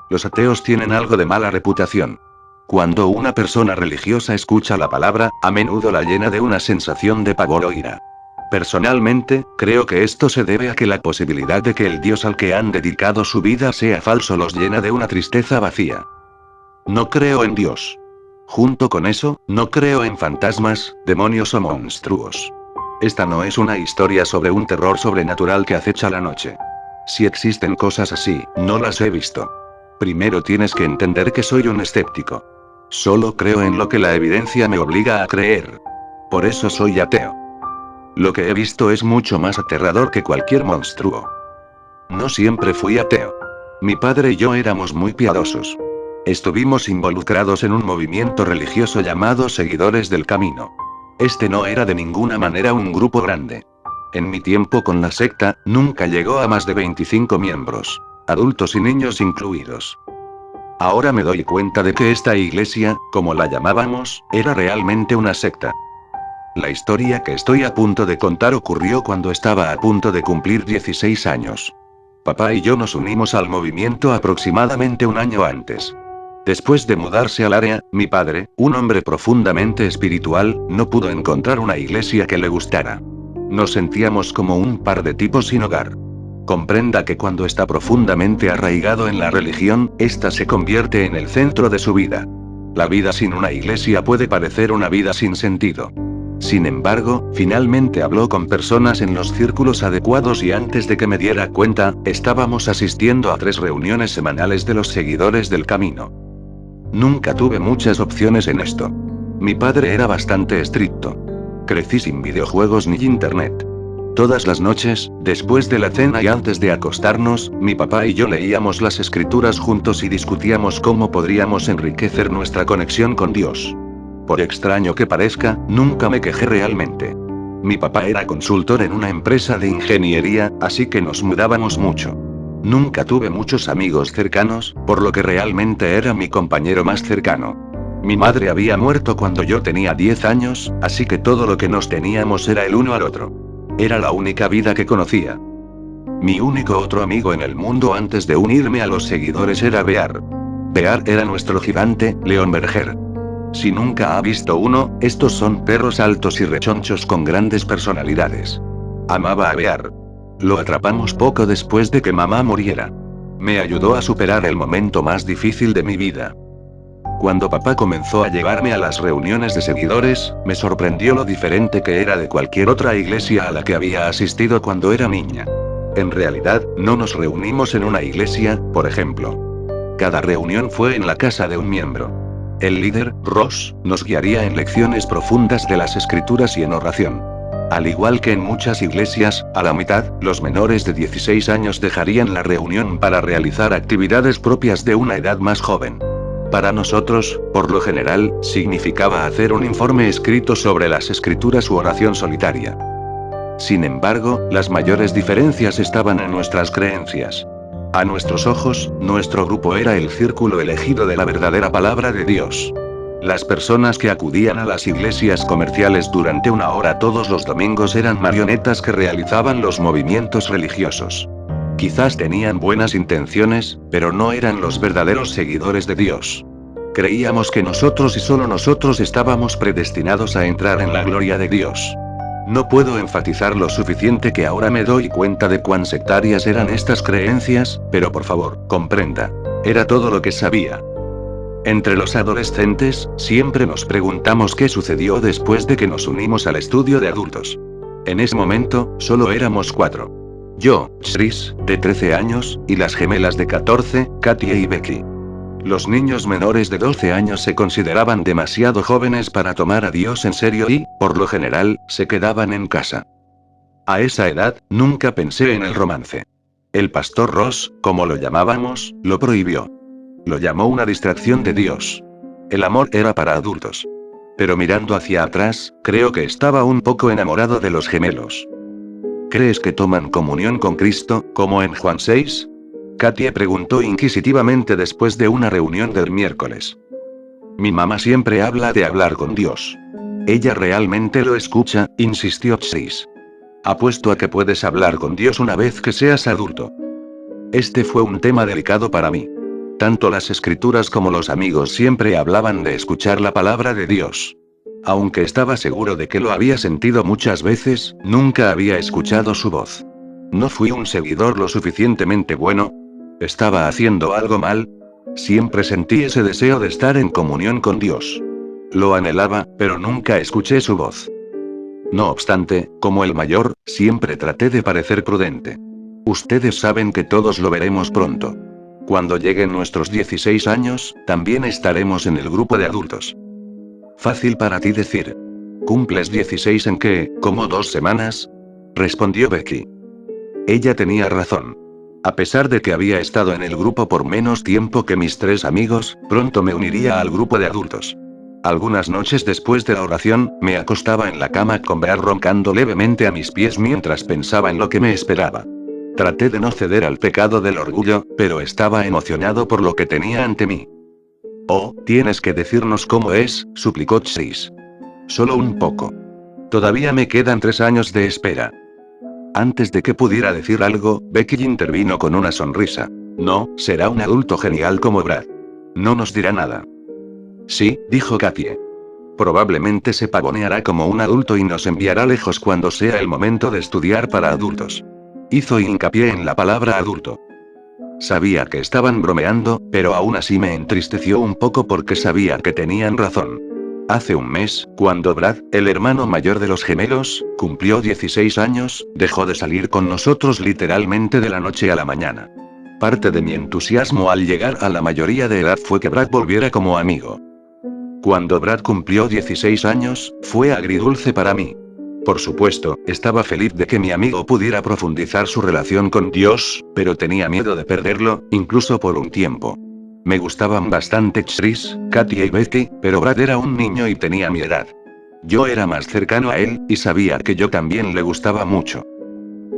Los ateos tienen algo de mala reputación. Cuando una persona religiosa escucha la palabra, a menudo la llena de una sensación de pavor o ira. Personalmente, creo que esto se debe a que la posibilidad de que el Dios al que han dedicado su vida sea falso los llena de una tristeza vacía. No creo en Dios. Junto con eso, no creo en fantasmas, demonios o monstruos. Esta no es una historia sobre un terror sobrenatural que acecha la noche. Si existen cosas así, no las he visto. Primero tienes que entender que soy un escéptico. Solo creo en lo que la evidencia me obliga a creer. Por eso soy ateo. Lo que he visto es mucho más aterrador que cualquier monstruo. No siempre fui ateo. Mi padre y yo éramos muy piadosos. Estuvimos involucrados en un movimiento religioso llamado Seguidores del Camino. Este no era de ninguna manera un grupo grande. En mi tiempo con la secta, nunca llegó a más de 25 miembros, adultos y niños incluidos. Ahora me doy cuenta de que esta iglesia, como la llamábamos, era realmente una secta. La historia que estoy a punto de contar ocurrió cuando estaba a punto de cumplir 16 años. Papá y yo nos unimos al movimiento aproximadamente un año antes. Después de mudarse al área, mi padre, un hombre profundamente espiritual, no pudo encontrar una iglesia que le gustara. Nos sentíamos como un par de tipos sin hogar. Comprenda que cuando está profundamente arraigado en la religión, ésta se convierte en el centro de su vida. La vida sin una iglesia puede parecer una vida sin sentido. Sin embargo, finalmente habló con personas en los círculos adecuados y antes de que me diera cuenta, estábamos asistiendo a 3 reuniones semanales de los Seguidores del Camino. Nunca tuve muchas opciones en esto. Mi padre era bastante estricto. Crecí sin videojuegos ni internet. Todas las noches, después de la cena y antes de acostarnos, mi papá y yo leíamos las escrituras juntos y discutíamos cómo podríamos enriquecer nuestra conexión con Dios. Por extraño que parezca, nunca me quejé realmente. Mi papá era consultor en una empresa de ingeniería, así que nos mudábamos mucho. Nunca tuve muchos amigos cercanos, por lo que realmente era mi compañero más cercano. Mi madre había muerto cuando yo tenía 10 años, así que todo lo que nos teníamos era el uno al otro. Era la única vida que conocía. Mi único otro amigo en el mundo antes de unirme a los seguidores era Bear. Bear era nuestro gigante, León Berger. Si nunca ha visto uno, estos son perros altos y rechonchos con grandes personalidades. Amaba a Bear. Lo atrapamos poco después de que mamá muriera. Me ayudó a superar el momento más difícil de mi vida. Cuando papá comenzó a llevarme a las reuniones de seguidores, me sorprendió lo diferente que era de cualquier otra iglesia a la que había asistido cuando era niña. En realidad, no nos reunimos en una iglesia, por ejemplo. Cada reunión fue en la casa de un miembro. El líder, Ross, nos guiaría en lecciones profundas de las escrituras y en oración. Al igual que en muchas iglesias, a la mitad, los menores de 16 años dejarían la reunión para realizar actividades propias de una edad más joven. Para nosotros, por lo general, significaba hacer un informe escrito sobre las escrituras u oración solitaria. Sin embargo, las mayores diferencias estaban en nuestras creencias. A nuestros ojos, nuestro grupo era el círculo elegido de la verdadera palabra de Dios. Las personas que acudían a las iglesias comerciales durante una hora todos los domingos eran marionetas que realizaban los movimientos religiosos. Quizás tenían buenas intenciones, pero no eran los verdaderos seguidores de Dios. Creíamos que nosotros y solo nosotros estábamos predestinados a entrar en la gloria de Dios. No puedo enfatizar lo suficiente que ahora me doy cuenta de cuán sectarias eran estas creencias, pero por favor, comprenda. Era todo lo que sabía. Entre los adolescentes, siempre nos preguntamos qué sucedió después de que nos unimos al estudio de adultos. En ese momento, solo éramos 4. Yo, Chris, de 13 años, y las gemelas de 14, Katia y Becky. Los niños menores de 12 años se consideraban demasiado jóvenes para tomar a Dios en serio y, por lo general, se quedaban en casa. A esa edad, nunca pensé en el romance. El pastor Ross, como lo llamábamos, lo prohibió. Lo llamó una distracción de Dios. El amor era para adultos. Pero mirando hacia atrás, creo que estaba un poco enamorado de los gemelos. ¿Crees que toman comunión con Cristo, como en Juan 6? Katia preguntó inquisitivamente después de una reunión del miércoles. Mi mamá siempre habla de hablar con Dios. Ella realmente lo escucha, insistió Chris. Apuesto a que puedes hablar con Dios una vez que seas adulto. Este fue un tema delicado para mí. Tanto las escrituras como los amigos siempre hablaban de escuchar la palabra de Dios. Aunque estaba seguro de que lo había sentido muchas veces, nunca había escuchado su voz. ¿No fui un seguidor lo suficientemente bueno? ¿Estaba haciendo algo mal? Siempre sentí ese deseo de estar en comunión con Dios. Lo anhelaba, pero nunca escuché su voz. No obstante, como el mayor, siempre traté de parecer prudente. Ustedes saben que todos lo veremos pronto. Cuando lleguen nuestros 16 años, también estaremos en el grupo de adultos. Fácil para ti decir. ¿Cumples 16 en qué, como 2 semanas? Respondió Becky. Ella tenía razón. A pesar de que había estado en el grupo por menos tiempo que mis 3 amigos, pronto me uniría al grupo de adultos. Algunas noches después de la oración, me acostaba en la cama con Brad roncando levemente a mis pies mientras pensaba en lo que me esperaba. Traté de no ceder al pecado del orgullo, pero estaba emocionado por lo que tenía ante mí. Oh, tienes que decirnos cómo es, suplicó Chris. Solo un poco. Todavía me quedan 3 años de espera. Antes de que pudiera decir algo, Becky intervino con una sonrisa. No, será un adulto genial como Brad. No nos dirá nada. Sí, dijo Katie. Probablemente se pavoneará como un adulto y nos enviará lejos cuando sea el momento de estudiar para adultos. Hizo hincapié en la palabra adulto. Sabía que estaban bromeando, pero aún así me entristeció un poco porque sabía que tenían razón. Hace un mes, cuando Brad, el hermano mayor de los gemelos, cumplió 16 años, dejó de salir con nosotros literalmente de la noche a la mañana. Parte de mi entusiasmo al llegar a la mayoría de edad fue que Brad volviera como amigo. Cuando Brad cumplió 16 años, fue agridulce para mí. Por supuesto, estaba feliz de que mi amigo pudiera profundizar su relación con Dios, pero tenía miedo de perderlo, incluso por un tiempo. Me gustaban bastante Chris, Katie y Becky, pero Brad era un niño y tenía mi edad. Yo era más cercano a él, y sabía que yo también le gustaba mucho.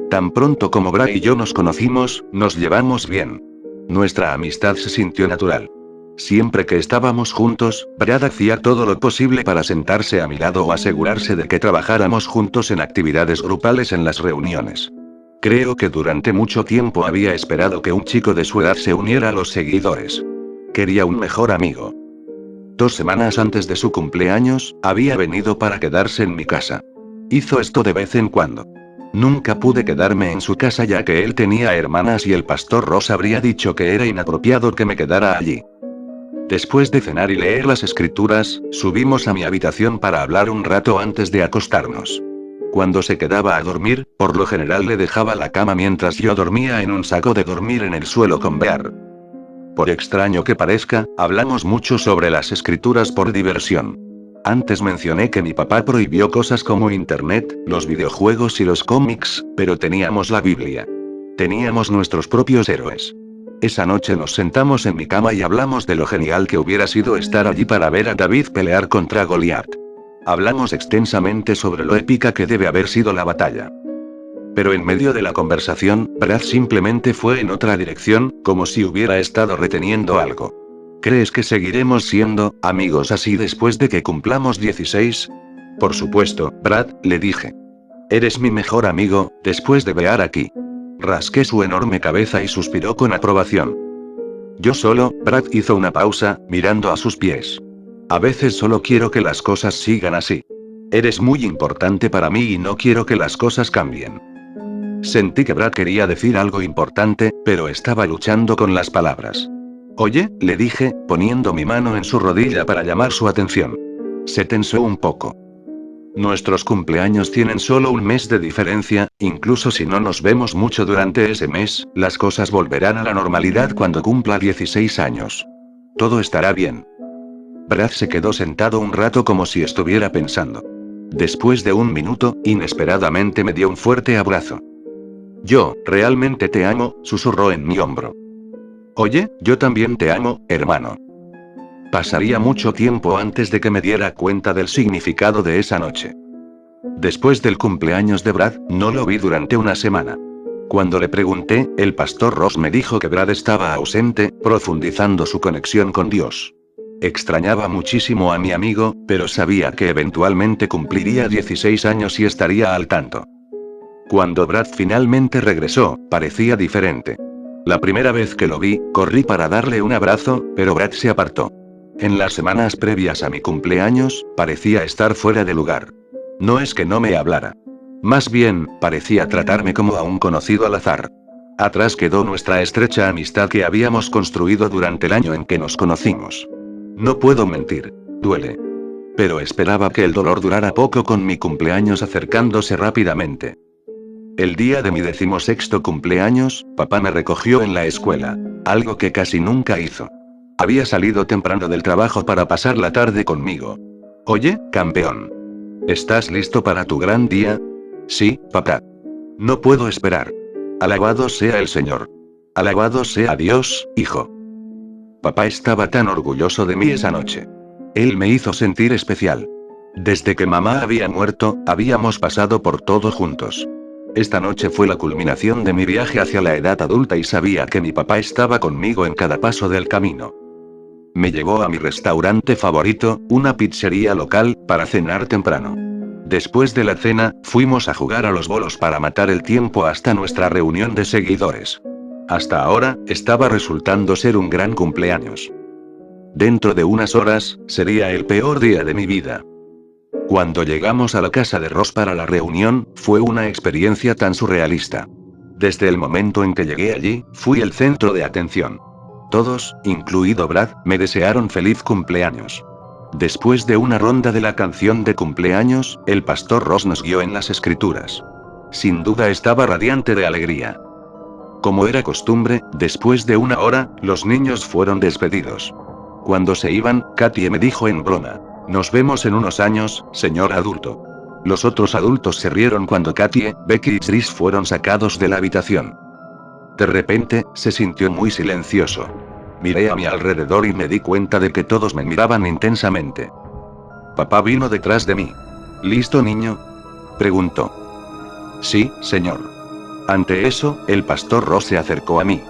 Tan pronto como Brad y yo nos conocimos, nos llevamos bien. Nuestra amistad se sintió natural. Siempre que estábamos juntos, Brad hacía todo lo posible para sentarse a mi lado o asegurarse de que trabajáramos juntos en actividades grupales en las reuniones. Creo que durante mucho tiempo había esperado que un chico de su edad se uniera a los seguidores. Quería un mejor amigo. 2 semanas antes de su cumpleaños, había venido para quedarse en mi casa. Hizo esto de vez en cuando. Nunca pude quedarme en su casa ya que él tenía hermanas y el pastor Ross habría dicho que era inapropiado que me quedara allí. Después de cenar y leer las escrituras, subimos a mi habitación para hablar un rato antes de acostarnos. Cuando se quedaba a dormir, por lo general le dejaba la cama mientras yo dormía en un saco de dormir en el suelo con Bear. Por extraño que parezca, hablamos mucho sobre las escrituras por diversión. Antes mencioné que mi papá prohibió cosas como internet, los videojuegos y los cómics, pero teníamos la Biblia. Teníamos nuestros propios héroes. Esa noche nos sentamos en mi cama y hablamos de lo genial que hubiera sido estar allí para ver a David pelear contra Goliat. Hablamos extensamente sobre lo épica que debe haber sido la batalla. Pero en medio de la conversación, Brad simplemente fue en otra dirección, como si hubiera estado reteniendo algo. ¿Crees que seguiremos siendo amigos así después de que cumplamos 16? Por supuesto, Brad, le dije. Eres mi mejor amigo, después de Bear aquí. Rasqué su enorme cabeza y suspiró con aprobación. Yo solo, Brad hizo una pausa, mirando a sus pies. A veces solo quiero que las cosas sigan así. Eres muy importante para mí y no quiero que las cosas cambien. Sentí que Brad quería decir algo importante, pero estaba luchando con las palabras. Oye, le dije, poniendo mi mano en su rodilla para llamar su atención. Se tensó un poco. Nuestros cumpleaños tienen solo un mes de diferencia, incluso si no nos vemos mucho durante ese mes, las cosas volverán a la normalidad cuando cumpla 16 años. Todo estará bien. Brad se quedó sentado un rato como si estuviera pensando. Después de un minuto, inesperadamente me dio un fuerte abrazo. Yo, realmente te amo, susurró en mi hombro. Oye, yo también te amo, hermano. Pasaría mucho tiempo antes de que me diera cuenta del significado de esa noche. Después del cumpleaños de Brad, no lo vi durante una semana. Cuando le pregunté, el pastor Ross me dijo que Brad estaba ausente, profundizando su conexión con Dios. Extrañaba muchísimo a mi amigo, pero sabía que eventualmente cumpliría 16 años y estaría al tanto. Cuando Brad finalmente regresó, parecía diferente. La primera vez que lo vi, corrí para darle un abrazo, pero Brad se apartó. En las semanas previas a mi cumpleaños, parecía estar fuera de lugar. No es que no me hablara. Más bien, parecía tratarme como a un conocido al azar. Atrás quedó nuestra estrecha amistad que habíamos construido durante el año en que nos conocimos. No puedo mentir. Duele. Pero esperaba que el dolor durara poco con mi cumpleaños acercándose rápidamente. El día de mi 16º cumpleaños, papá me recogió en la escuela. Algo que casi nunca hizo. Había salido temprano del trabajo para pasar la tarde conmigo. Oye, campeón. ¿Estás listo para tu gran día? Sí, papá. No puedo esperar. Alabado sea el Señor. Alabado sea Dios, hijo. Papá estaba tan orgulloso de mí esa noche. Él me hizo sentir especial. Desde que mamá había muerto, habíamos pasado por todo juntos. Esta noche fue la culminación de mi viaje hacia la edad adulta y sabía que mi papá estaba conmigo en cada paso del camino. Me llevó a mi restaurante favorito, una pizzería local, para cenar temprano. Después de la cena, fuimos a jugar a los bolos para matar el tiempo hasta nuestra reunión de seguidores. Hasta ahora, estaba resultando ser un gran cumpleaños. Dentro de unas horas, sería el peor día de mi vida. Cuando llegamos a la casa de Ross para la reunión, fue una experiencia tan surrealista. Desde el momento en que llegué allí, fui el centro de atención. Todos, incluido Brad, me desearon feliz cumpleaños. Después de una ronda de la canción de cumpleaños, el pastor Ross nos guió en las escrituras. Sin duda estaba radiante de alegría. Como era costumbre, después de una hora, los niños fueron despedidos. Cuando se iban, Katie me dijo en broma: "Nos vemos en unos años, señor adulto". Los otros adultos se rieron cuando Katie, Becky y Chris fueron sacados de la habitación. De repente, se sintió muy silencioso. Miré a mi alrededor y me di cuenta de que todos me miraban intensamente. Papá vino detrás de mí. ¿Listo, niño?, preguntó. Sí, señor. Ante eso, el pastor Ross se acercó a mí.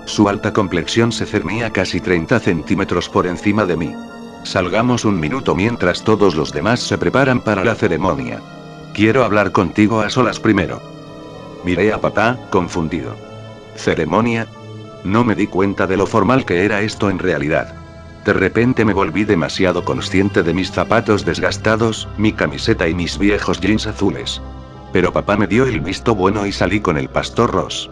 Su alta complexión se cernía casi 30 centímetros por encima de mí. Salgamos un minuto mientras todos los demás se preparan para la ceremonia. Quiero hablar contigo a solas primero. Miré a papá, confundido. ¿Ceremonia? No me di cuenta de lo formal que era esto en realidad. De repente me volví demasiado consciente de mis zapatos desgastados, mi camiseta y mis viejos jeans azules. Pero papá me dio el visto bueno y salí con el pastor Ross.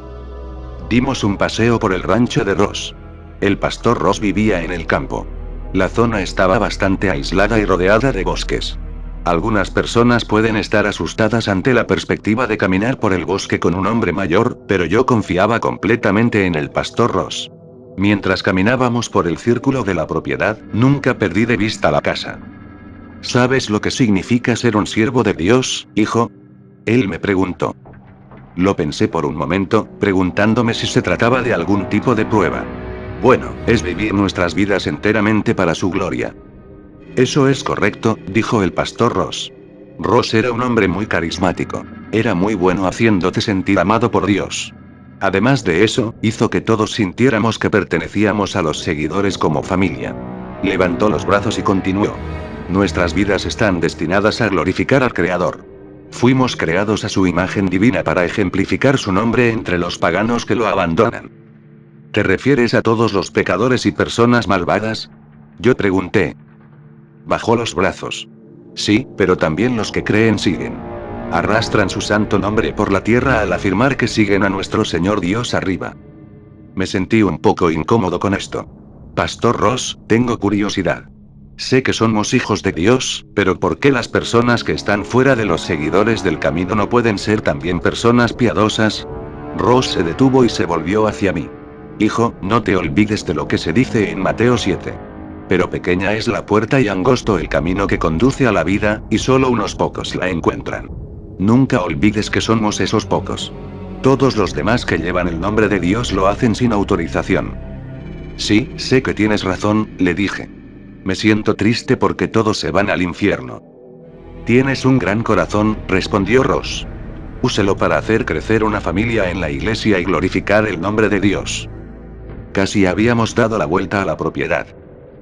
Dimos un paseo por el rancho de Ross. El pastor Ross vivía en el campo. La zona estaba bastante aislada y rodeada de bosques. Algunas personas pueden estar asustadas ante la perspectiva de caminar por el bosque con un hombre mayor, pero yo confiaba completamente en el pastor Ross. Mientras caminábamos por el círculo de la propiedad, nunca perdí de vista la casa. ¿Sabes lo que significa ser un siervo de Dios, hijo?, él me preguntó. Lo pensé por un momento, preguntándome si se trataba de algún tipo de prueba. Bueno, es vivir nuestras vidas enteramente para su gloria. Eso es correcto, dijo el pastor Ross. Ross era un hombre muy carismático. Era muy bueno haciéndote sentir amado por Dios. Además de eso, hizo que todos sintiéramos que pertenecíamos a los seguidores como familia. Levantó los brazos y continuó. Nuestras vidas están destinadas a glorificar al Creador. Fuimos creados a su imagen divina para ejemplificar su nombre entre los paganos que lo abandonan. ¿Te refieres a todos los pecadores y personas malvadas?, yo pregunté. Bajó los brazos. Sí, pero también los que creen siguen. Arrastran su santo nombre por la tierra al afirmar que siguen a nuestro Señor Dios arriba. Me sentí un poco incómodo con esto. Pastor Ross, tengo curiosidad. Sé que somos hijos de Dios, pero ¿por qué las personas que están fuera de los seguidores del camino no pueden ser también personas piadosas? Ross se detuvo y se volvió hacia mí. Hijo, no te olvides de lo que se dice en Mateo 7. Pero pequeña es la puerta y angosto el camino que conduce a la vida, y solo unos pocos la encuentran. Nunca olvides que somos esos pocos. Todos los demás que llevan el nombre de Dios lo hacen sin autorización. Sí, sé que tienes razón, le dije. Me siento triste porque todos se van al infierno. Tienes un gran corazón, respondió Ross. Úselo para hacer crecer una familia en la iglesia y glorificar el nombre de Dios. Casi habíamos dado la vuelta a la propiedad.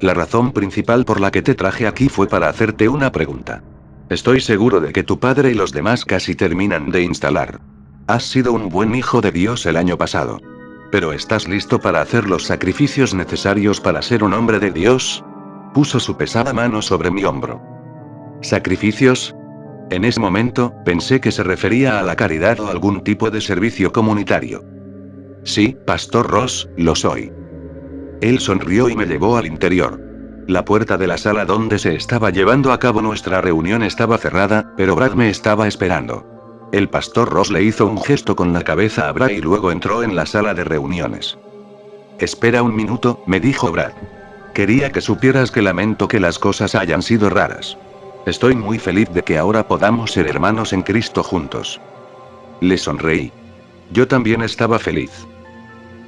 La razón principal por la que te traje aquí fue para hacerte una pregunta. Estoy seguro de que tu padre y los demás casi terminan de instalar. Has sido un buen hijo de Dios el año pasado. ¿Pero estás listo para hacer los sacrificios necesarios para ser un hombre de Dios? Puso su pesada mano sobre mi hombro. ¿Sacrificios? En ese momento, pensé que se refería a la caridad o algún tipo de servicio comunitario. Sí, Pastor Ross, lo soy. Él sonrió y me llevó al interior. La puerta de la sala donde se estaba llevando a cabo nuestra reunión estaba cerrada, pero Brad me estaba esperando. El Pastor Ross le hizo un gesto con la cabeza a Brad y luego entró en la sala de reuniones. Espera un minuto, me dijo Brad. Quería que supieras que lamento que las cosas hayan sido raras. Estoy muy feliz de que ahora podamos ser hermanos en Cristo juntos. Le sonreí. Yo también estaba feliz.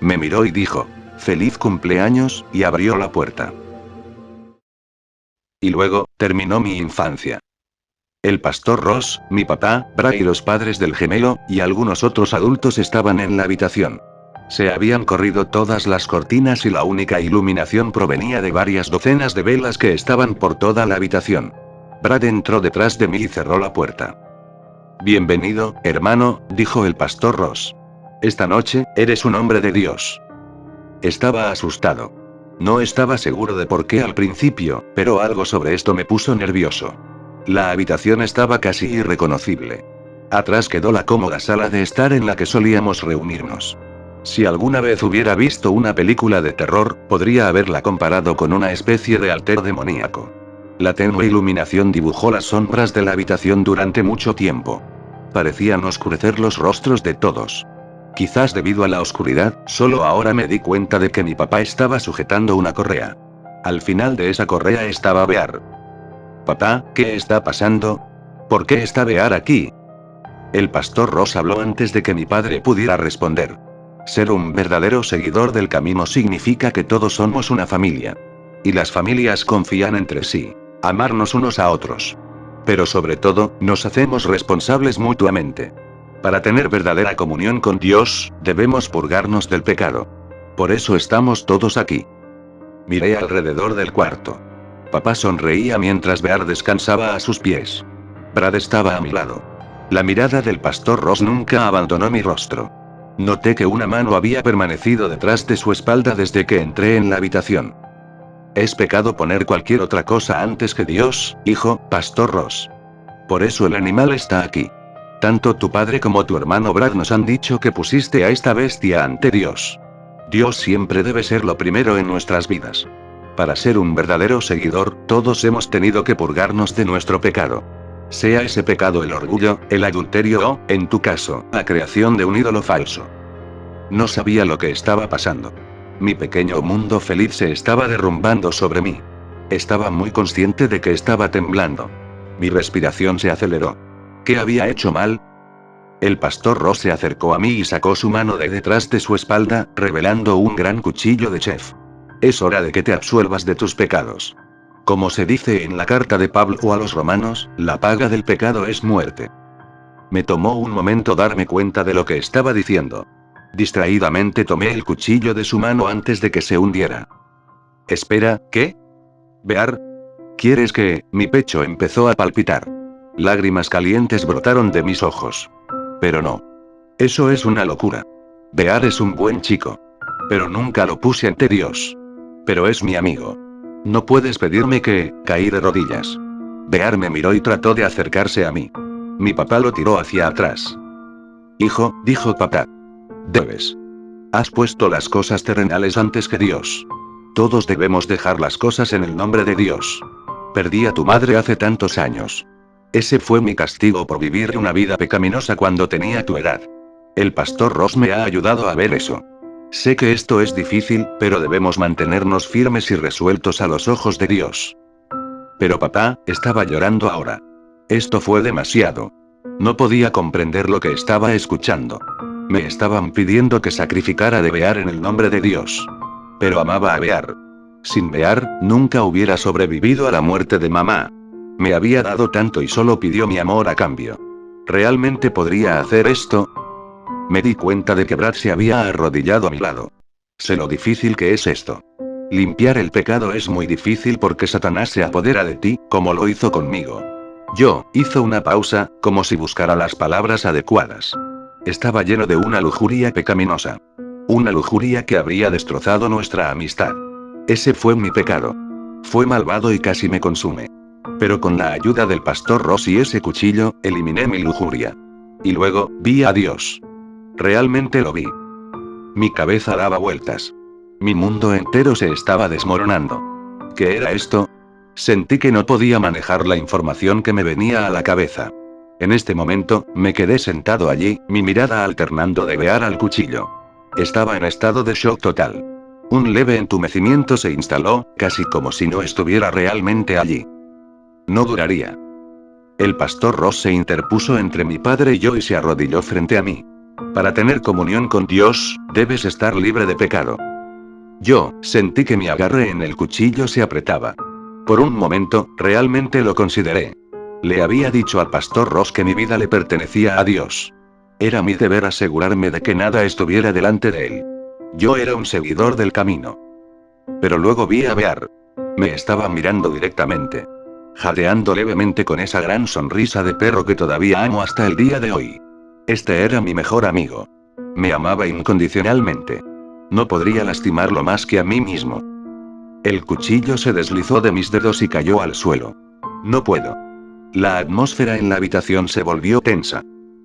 Me miró y dijo, «Feliz cumpleaños», y abrió la puerta. Y luego, terminó mi infancia. El Pastor Ross, mi papá, Brad y los padres del gemelo, y algunos otros adultos estaban en la habitación. Se habían corrido todas las cortinas y la única iluminación provenía de varias docenas de velas que estaban por toda la habitación. Brad entró detrás de mí y cerró la puerta. «Bienvenido, hermano», dijo el Pastor Ross. «Esta noche, eres un hombre de Dios». Estaba asustado. No estaba seguro de por qué al principio, pero algo sobre esto me puso nervioso. La habitación estaba casi irreconocible. Atrás quedó la cómoda sala de estar en la que solíamos reunirnos. Si alguna vez hubiera visto una película de terror, podría haberla comparado con una especie de altar demoníaco. La tenue iluminación dibujó las sombras de la habitación durante mucho tiempo. Parecían oscurecer los rostros de todos. Quizás debido a la oscuridad, solo ahora me di cuenta de que mi papá estaba sujetando una correa. Al final de esa correa estaba Bear. «Papá, ¿qué está pasando? ¿Por qué está Bear aquí?» El Pastor Ross habló antes de que mi padre pudiera responder. Ser un verdadero seguidor del camino significa que todos somos una familia. Y las familias confían entre sí. Amarnos unos a otros. Pero sobre todo, nos hacemos responsables mutuamente. Para tener verdadera comunión con Dios, debemos purgarnos del pecado. Por eso estamos todos aquí. Miré alrededor del cuarto. Papá sonreía mientras Bear descansaba a sus pies. Brad estaba a mi lado. La mirada del Pastor Ross nunca abandonó mi rostro. Noté que una mano había permanecido detrás de su espalda desde que entré en la habitación. «Es pecado poner cualquier otra cosa antes que Dios, hijo, Pastor Ross. Por eso el animal está aquí. Tanto tu padre como tu hermano Brad nos han dicho que pusiste a esta bestia ante Dios. Dios siempre debe ser lo primero en nuestras vidas. Para ser un verdadero seguidor, todos hemos tenido que purgarnos de nuestro pecado. Sea ese pecado el orgullo, el adulterio o, en tu caso, la creación de un ídolo falso». No sabía lo que estaba pasando. Mi pequeño mundo feliz se estaba derrumbando sobre mí. Estaba muy consciente de que estaba temblando. Mi respiración se aceleró. ¿Qué había hecho mal? El Pastor Ross se acercó a mí y sacó su mano de detrás de su espalda, revelando un gran cuchillo de chef. «Es hora de que te absuelvas de tus pecados. Como se dice en la carta de Pablo a los romanos, la paga del pecado es muerte». Me tomó un momento darme cuenta de lo que estaba diciendo. Distraídamente tomé el cuchillo de su mano antes de que se hundiera. «Espera, ¿qué? Bear? ¿Quieres que...?» Mi pecho empezó a palpitar. Lágrimas calientes brotaron de mis ojos. Pero no. Eso es una locura. Bear es un buen chico. Pero nunca lo puse ante Dios. Pero es mi amigo. No puedes pedirme que... Caí de rodillas. Bear me miró y trató de acercarse a mí. Mi papá lo tiró hacia atrás. «Hijo», dijo papá. «Debes. Has puesto las cosas terrenales antes que Dios. Todos debemos dejar las cosas en el nombre de Dios. Perdí a tu madre hace tantos años. Ese fue mi castigo por vivir una vida pecaminosa cuando tenía tu edad. El Pastor Ross me ha ayudado a ver eso. Sé que esto es difícil, pero debemos mantenernos firmes y resueltos a los ojos de Dios». Pero papá, estaba llorando ahora. Esto fue demasiado. No podía comprender lo que estaba escuchando. Me estaban pidiendo que sacrificara de Bear en el nombre de Dios. Pero amaba a Bear. Sin Bear, nunca hubiera sobrevivido a la muerte de mamá. Me había dado tanto y solo pidió mi amor a cambio. ¿Realmente podría hacer esto? Me di cuenta de que Brad se había arrodillado a mi lado. Sé lo difícil que es esto. Limpiar el pecado es muy difícil porque Satanás se apodera de ti, como lo hizo conmigo. Hizo una pausa, como si buscara las palabras adecuadas. Estaba lleno de una lujuria pecaminosa. Una lujuria que habría destrozado nuestra amistad. Ese fue mi pecado. Fue malvado y casi me consume. Pero con la ayuda del pastor Ross y ese cuchillo, eliminé mi lujuria. Y luego, vi a Dios. Realmente lo vi. Mi cabeza daba vueltas. Mi mundo entero se estaba desmoronando. ¿Qué era esto? Sentí que no podía manejar la información que me venía a la cabeza. En este momento, me quedé sentado allí, mi mirada alternando de Bear al cuchillo. Estaba en estado de shock total. Un leve entumecimiento se instaló, casi como si no estuviera realmente allí. No duraría. El pastor Ross se interpuso entre mi padre y yo y se arrodilló frente a mí. Para tener comunión con Dios, debes estar libre de pecado. Yo, sentí que mi agarre en el cuchillo se apretaba. Por un momento, realmente lo consideré. Le había dicho al pastor Ross que mi vida le pertenecía a Dios. Era mi deber asegurarme de que nada estuviera delante de él. Yo era un seguidor del camino. Pero luego vi a Bear. Me estaba mirando directamente. Jadeando levemente con esa gran sonrisa de perro que todavía amo hasta el día de hoy. Este era mi mejor amigo. Me amaba incondicionalmente. No podría lastimarlo más que a mí mismo. El cuchillo se deslizó de mis dedos y cayó al suelo. No puedo. La atmósfera en la habitación se volvió tensa.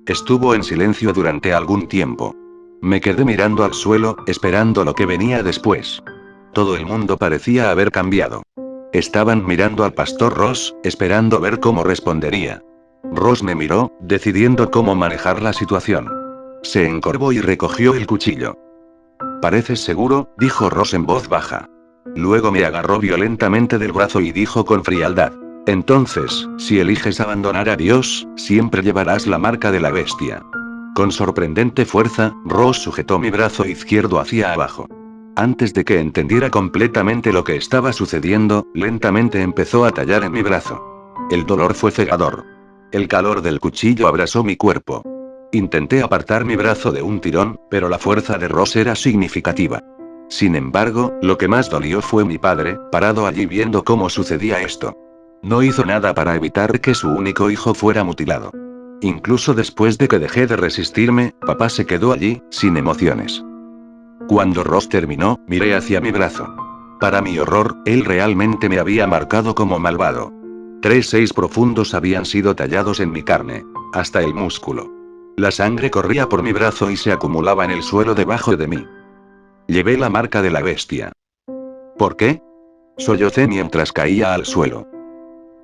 Estuvo en silencio durante algún tiempo. Me quedé mirando al suelo, esperando lo que venía después. Todo el mundo parecía haber cambiado. Estaban mirando al pastor Ross, esperando ver cómo respondería. Ross me miró, decidiendo cómo manejar la situación. Se encorvó y recogió el cuchillo. «¿Pareces seguro?», dijo Ross en voz baja. Luego me agarró violentamente del brazo y dijo con frialdad: «Entonces, si eliges abandonar a Dios, siempre llevarás la marca de la bestia». Con sorprendente fuerza, Ross sujetó mi brazo izquierdo hacia abajo. Antes de que entendiera completamente lo que estaba sucediendo, lentamente empezó a tallar en mi brazo. El dolor fue cegador. El calor del cuchillo abrasó mi cuerpo. Intenté apartar mi brazo de un tirón, pero la fuerza de Ross era significativa. Sin embargo, lo que más dolió fue mi padre, parado allí viendo cómo sucedía esto. No hizo nada para evitar que su único hijo fuera mutilado. Incluso después de que dejé de resistirme, papá se quedó allí, sin emociones. Cuando Ross terminó, miré hacia mi brazo. Para mi horror, él realmente me había marcado como malvado. 3 6 profundos habían sido tallados en mi carne, hasta el músculo. La sangre corría por mi brazo y se acumulaba en el suelo debajo de mí. Llevé la marca de la bestia. ¿Por qué? Sollocé mientras caía al suelo.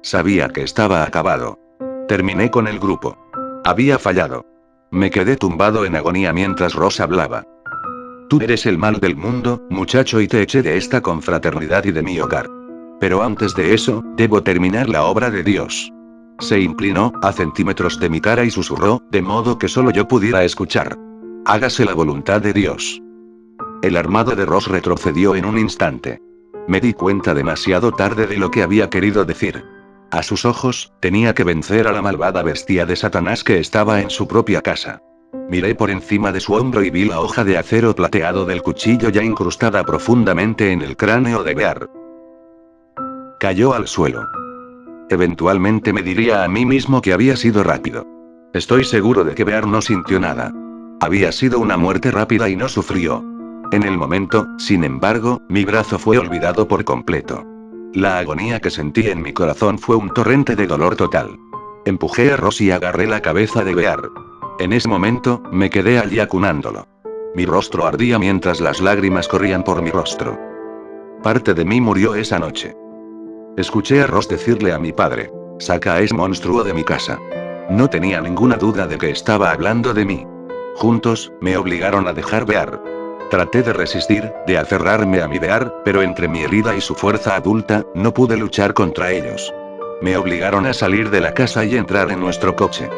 Sabía que estaba acabado. Terminé con el grupo. Había fallado. Me quedé tumbado en agonía mientras Ross hablaba. Tú eres el mal del mundo, muchacho, y te eché de esta confraternidad y de mi hogar. Pero antes de eso, debo terminar la obra de Dios. Se inclinó, a centímetros de mi cara, y susurró, de modo que solo yo pudiera escuchar. Hágase la voluntad de Dios. El armado de Ross retrocedió en un instante. Me di cuenta demasiado tarde de lo que había querido decir. A sus ojos, tenía que vencer a la malvada bestia de Satanás que estaba en su propia casa. Miré por encima de su hombro y vi la hoja de acero plateado del cuchillo ya incrustada profundamente en el cráneo de Bear. Cayó al suelo. Eventualmente me diría a mí mismo que había sido rápido. Estoy seguro de que Bear no sintió nada. Había sido una muerte rápida y no sufrió. En el momento, sin embargo, mi brazo fue olvidado por completo. La agonía que sentí en mi corazón fue un torrente de dolor total. Empujé a Ross y agarré la cabeza de Bear. En ese momento, me quedé allí acunándolo. Mi rostro ardía mientras las lágrimas corrían por mi rostro. Parte de mí murió esa noche. Escuché a Ross decirle a mi padre: «Saca a ese monstruo de mi casa». No tenía ninguna duda de que estaba hablando de mí. Juntos, me obligaron a dejar Bear. Traté de resistir, de aferrarme a mi Bear, pero entre mi herida y su fuerza adulta, no pude luchar contra ellos. Me obligaron a salir de la casa y entrar en nuestro coche.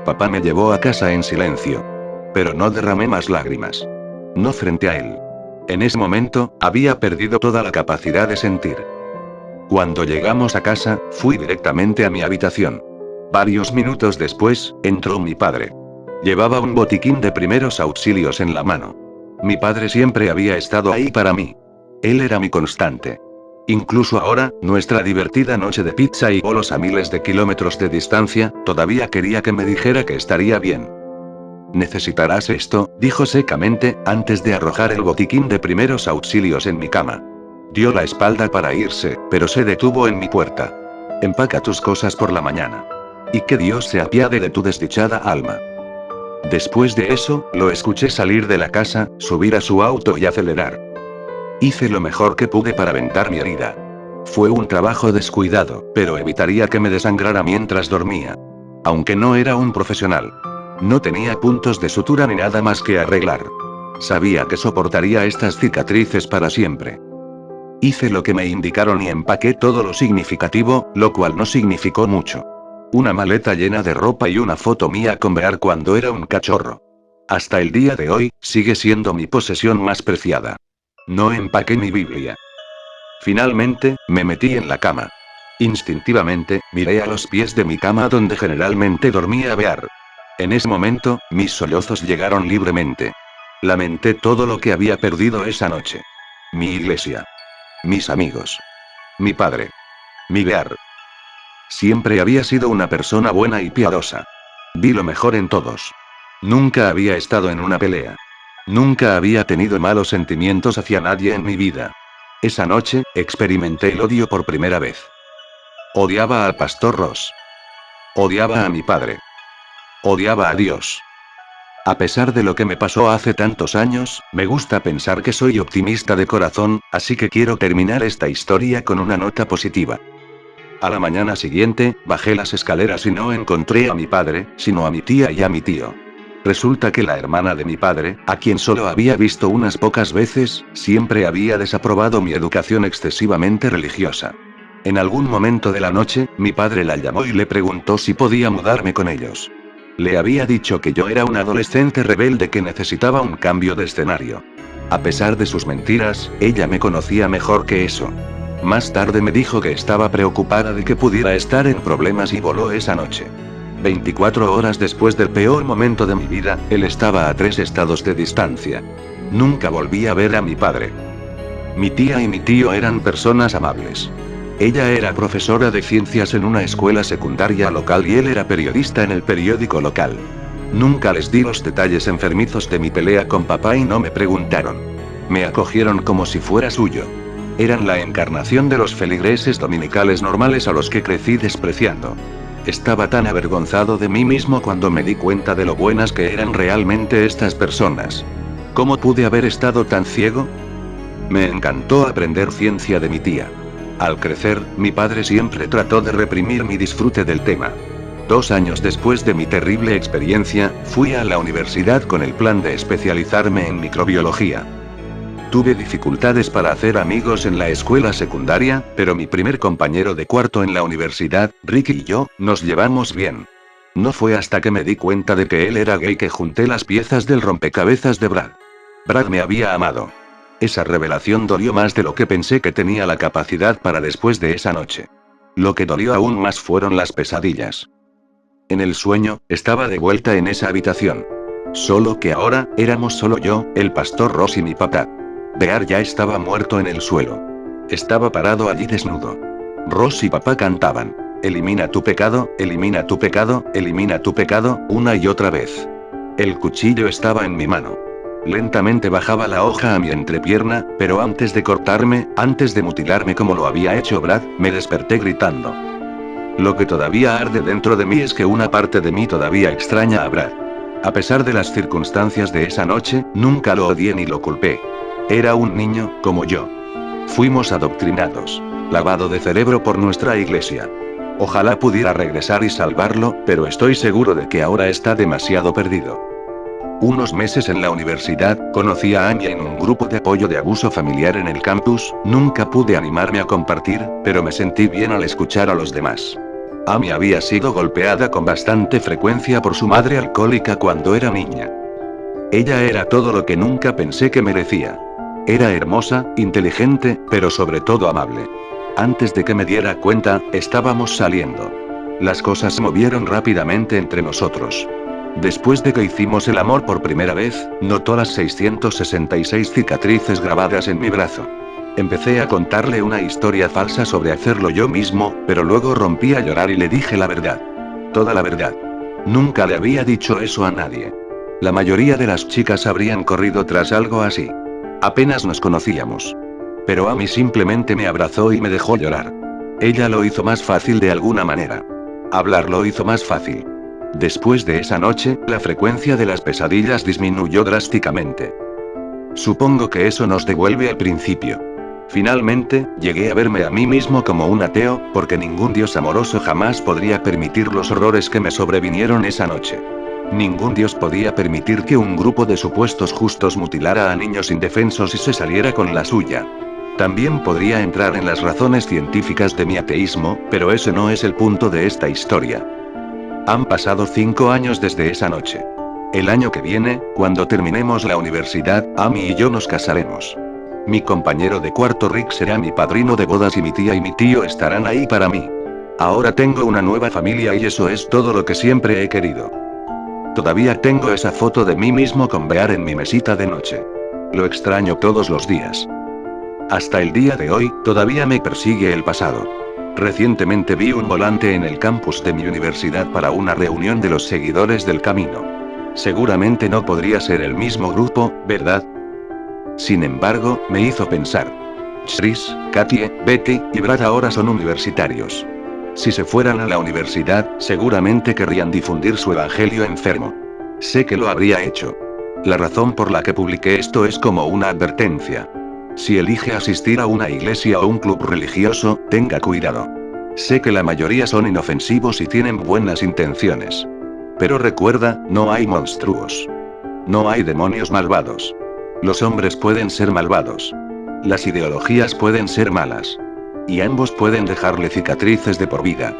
Papá me llevó a casa en silencio. Pero no derramé más lágrimas. No frente a él. En ese momento, había perdido toda la capacidad de sentir. Cuando llegamos a casa, fui directamente a mi habitación. Varios minutos después, entró mi padre. Llevaba un botiquín de primeros auxilios en la mano. Mi padre siempre había estado ahí para mí. Él era mi constante. Incluso ahora, nuestra divertida noche de pizza y bolos a miles de kilómetros de distancia, todavía quería que me dijera que estaría bien. Necesitarás esto, dijo secamente, antes de arrojar el botiquín de primeros auxilios en mi cama. Dio la espalda para irse, pero se detuvo en mi puerta. Empaca tus cosas por la mañana. Y que Dios se apiade de tu desdichada alma. Después de eso, lo escuché salir de la casa, subir a su auto y acelerar. Hice lo mejor que pude para vendar mi herida. Fue un trabajo descuidado, pero evitaría que me desangrara mientras dormía. Aunque no era un profesional. No tenía puntos de sutura ni nada más que arreglar. Sabía que soportaría estas cicatrices para siempre. Hice lo que me indicaron y empaqué todo lo significativo, lo cual no significó mucho. Una maleta llena de ropa y una foto mía con Bear cuando era un cachorro. Hasta el día de hoy, sigue siendo mi posesión más preciada. No empaqué mi Biblia. Finalmente, me metí en la cama. Instintivamente, miré a los pies de mi cama donde generalmente dormía Bear. En ese momento, mis sollozos llegaron libremente. Lamenté todo lo que había perdido esa noche. Mi iglesia. Mis amigos. Mi padre. Mi Bear. Siempre había sido una persona buena y piadosa. Vi lo mejor en todos. Nunca había estado en una pelea. Nunca había tenido malos sentimientos hacia nadie en mi vida. Esa noche, experimenté el odio por primera vez. Odiaba al pastor Ross. Odiaba a mi padre. Odiaba a Dios. A pesar de lo que me pasó hace tantos años, me gusta pensar que soy optimista de corazón, así que quiero terminar esta historia con una nota positiva. A la mañana siguiente, bajé las escaleras y no encontré a mi padre, sino a mi tía y a mi tío. Resulta que la hermana de mi padre, a quien solo había visto unas pocas veces, siempre había desaprobado mi educación excesivamente religiosa. En algún momento de la noche, mi padre la llamó y le preguntó si podía mudarme con ellos. Le había dicho que yo era un adolescente rebelde que necesitaba un cambio de escenario. A pesar de sus mentiras, ella me conocía mejor que eso. Más tarde me dijo que estaba preocupada de que pudiera estar en problemas y voló esa noche. 24 horas después del peor momento de mi vida, él estaba a 3 estados de distancia. Nunca volví a ver a mi padre. Mi tía y mi tío eran personas amables. Ella era profesora de ciencias en una escuela secundaria local y él era periodista en el periódico local. Nunca les di los detalles enfermizos de mi pelea con papá y no me preguntaron. Me acogieron como si fuera suyo. Eran la encarnación de los feligreses dominicales normales a los que crecí despreciando. Estaba tan avergonzado de mí mismo cuando me di cuenta de lo buenas que eran realmente estas personas. ¿Cómo pude haber estado tan ciego? Me encantó aprender ciencia de mi tía. Al crecer, mi padre siempre trató de reprimir mi disfrute del tema. 2 años después de mi terrible experiencia, fui a la universidad con el plan de especializarme en microbiología. Tuve dificultades para hacer amigos en la escuela secundaria, pero mi primer compañero de cuarto en la universidad, Ricky y yo, nos llevamos bien. No fue hasta que me di cuenta de que él era gay que junté las piezas del rompecabezas de Brad. Brad me había amado. Esa revelación dolió más de lo que pensé que tenía la capacidad para después de esa noche. Lo que dolió aún más fueron las pesadillas. En el sueño, estaba de vuelta en esa habitación. Solo que ahora, éramos solo yo, el pastor Ross y mi papá. Bear ya estaba muerto en el suelo. Estaba parado allí desnudo. Ross y papá cantaban: elimina tu pecado, elimina tu pecado, elimina tu pecado, una y otra vez. El cuchillo estaba en mi mano. Lentamente bajaba la hoja a mi entrepierna, pero antes de cortarme, antes de mutilarme como lo había hecho Brad, me desperté gritando. Lo que todavía arde dentro de mí es que una parte de mí todavía extraña a Brad. A pesar de las circunstancias de esa noche, nunca lo odié ni lo culpé. Era un niño, como yo. Fuimos adoctrinados. Lavado de cerebro por nuestra iglesia. Ojalá pudiera regresar y salvarlo, pero estoy seguro de que ahora está demasiado perdido. Unos meses en la universidad, conocí a Anya en un grupo de apoyo de abuso familiar en el campus. Nunca pude animarme a compartir, pero me sentí bien al escuchar a los demás. Amy había sido golpeada con bastante frecuencia por su madre alcohólica cuando era niña. Ella era todo lo que nunca pensé que merecía. Era hermosa, inteligente, pero sobre todo amable. Antes de que me diera cuenta, estábamos saliendo. Las cosas se movieron rápidamente entre nosotros. Después de que hicimos el amor por primera vez, notó las 666 cicatrices grabadas en mi brazo. Empecé a contarle una historia falsa sobre hacerlo yo mismo, pero luego rompí a llorar y le dije la verdad. Toda la verdad. Nunca le había dicho eso a nadie. La mayoría de las chicas habrían corrido tras algo así. Apenas nos conocíamos. Pero Amy simplemente me abrazó y me dejó llorar. Ella lo hizo más fácil de alguna manera. Hablar lo hizo más fácil. Después de esa noche, la frecuencia de las pesadillas disminuyó drásticamente. Supongo que eso nos devuelve al principio. Finalmente, llegué a verme a mí mismo como un ateo, porque ningún dios amoroso jamás podría permitir los horrores que me sobrevinieron esa noche. Ningún dios podía permitir que un grupo de supuestos justos mutilara a niños indefensos y se saliera con la suya. También podría entrar en las razones científicas de mi ateísmo, pero ese no es el punto de esta historia. Han pasado 5 años desde esa noche. El año que viene, cuando terminemos la universidad, Amy y yo nos casaremos. Mi compañero de cuarto Rick será mi padrino de bodas y mi tía y mi tío estarán ahí para mí. Ahora tengo una nueva familia y eso es todo lo que siempre he querido. Todavía tengo esa foto de mí mismo con Bear en mi mesita de noche. Lo extraño todos los días. Hasta el día de hoy, todavía me persigue el pasado. Recientemente vi un volante en el campus de mi universidad para una reunión de los seguidores del camino. Seguramente no podría ser el mismo grupo, ¿verdad? Sin embargo, me hizo pensar. Chris, Katie, Betty y Brad ahora son universitarios. Si se fueran a la universidad, seguramente querrían difundir su evangelio enfermo. Sé que lo habría hecho. La razón por la que publiqué esto es como una advertencia. Si elige asistir a una iglesia o un club religioso, tenga cuidado. Sé que la mayoría son inofensivos y tienen buenas intenciones. Pero recuerda, no hay monstruos. No hay demonios malvados. Los hombres pueden ser malvados. Las ideologías pueden ser malas. Y ambos pueden dejarle cicatrices de por vida.